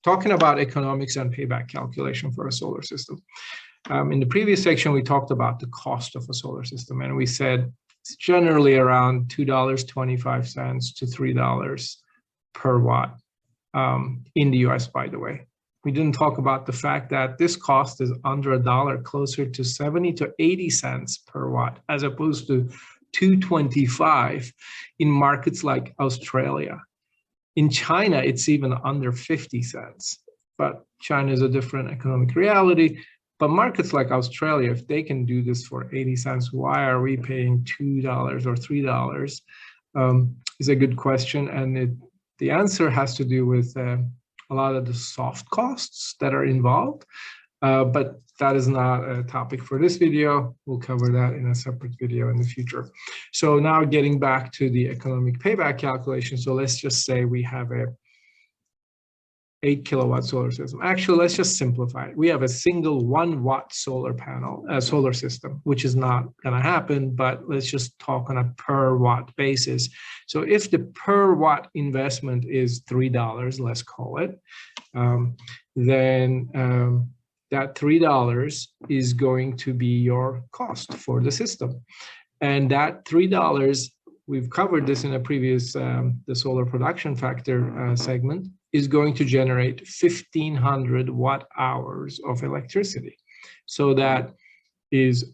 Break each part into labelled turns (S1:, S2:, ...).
S1: talking about economics and payback calculation for a solar system. In the previous section, we talked about the cost of a solar system, and we said it's generally around $2.25 to $3 per watt in the US, by the way. We didn't talk about the fact that this cost is under a dollar, closer to 70 to 80 cents per watt, as opposed to $2.25 in markets like Australia. In China, it's even under 50 cents, but China is a different economic reality. But markets like Australia, if they can do this for 80 cents, why are we paying $2 or $3? Is a good question. And the answer has to do with a lot of the soft costs that are involved. But that is not a topic for this video. We'll cover that in a separate video in the future. So now getting back to the economic payback calculation. So let's just say we have a 8 kilowatt solar system. Actually, let's just simplify it. We have a single 1 watt solar panel, solar system, which is not going to happen, but let's just talk on a per watt basis. So if the per watt investment is $3, let's call it, then that $3 is going to be your cost for the system. And that $3, we've covered this in a previous, the solar production factor segment, is going to generate 1,500 watt hours of electricity. So that is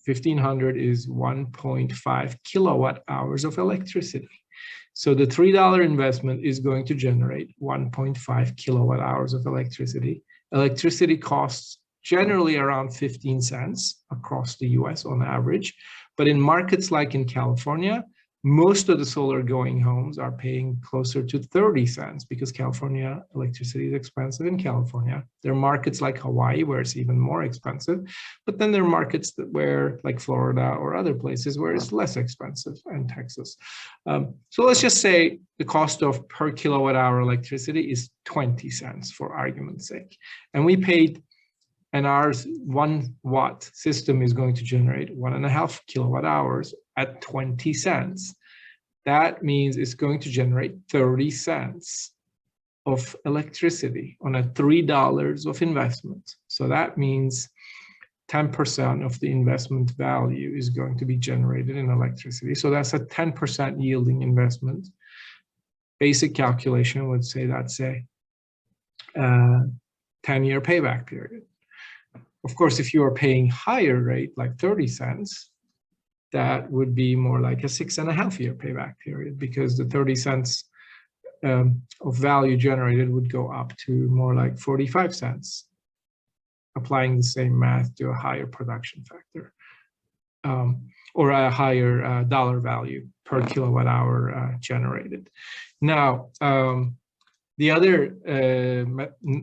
S1: 1,500 is 1.5 kilowatt hours of electricity. So the $3 investment is going to generate 1.5 kilowatt hours of electricity. Electricity costs generally around 15 cents across the US on average. But in markets like in California, most of the solar going homes are paying closer to 30 cents because California electricity is expensive in California. There are markets like Hawaii where it's even more expensive, but then there are markets where, like Florida or other places where it's less expensive, and Texas. So let's just say the cost of per kilowatt hour electricity is 20 cents for argument's sake. And we paid, and our 1 watt system is going to generate 1.5 kilowatt hours at 20 cents. That means it's going to generate 30 cents of electricity on a $3 of investment. So that means 10% of the investment value is going to be generated in electricity. So that's a 10% yielding investment. Basic calculation would say that's a 10-year payback period. Of course, if you are paying higher rate, like 30 cents, that would be more like a 6.5-year payback period, because the 30 cents of value generated would go up to more like 45 cents, applying the same math to a higher production factor, or a higher dollar value per kilowatt hour generated. Now, the other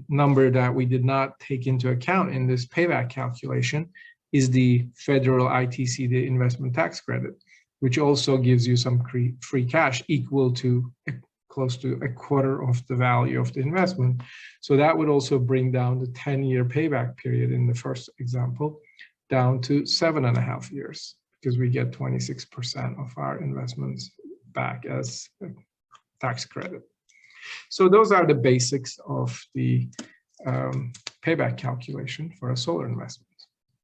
S1: number that we did not take into account in this payback calculation is the federal ITC, the investment tax credit, which also gives you some free cash equal to close to a quarter of the value of the investment. So that would also bring down the 10-year payback period in the first example down to 7.5 years, because we get 26% of our investments back as a tax credit. So those are the basics of the payback calculation for a solar investment.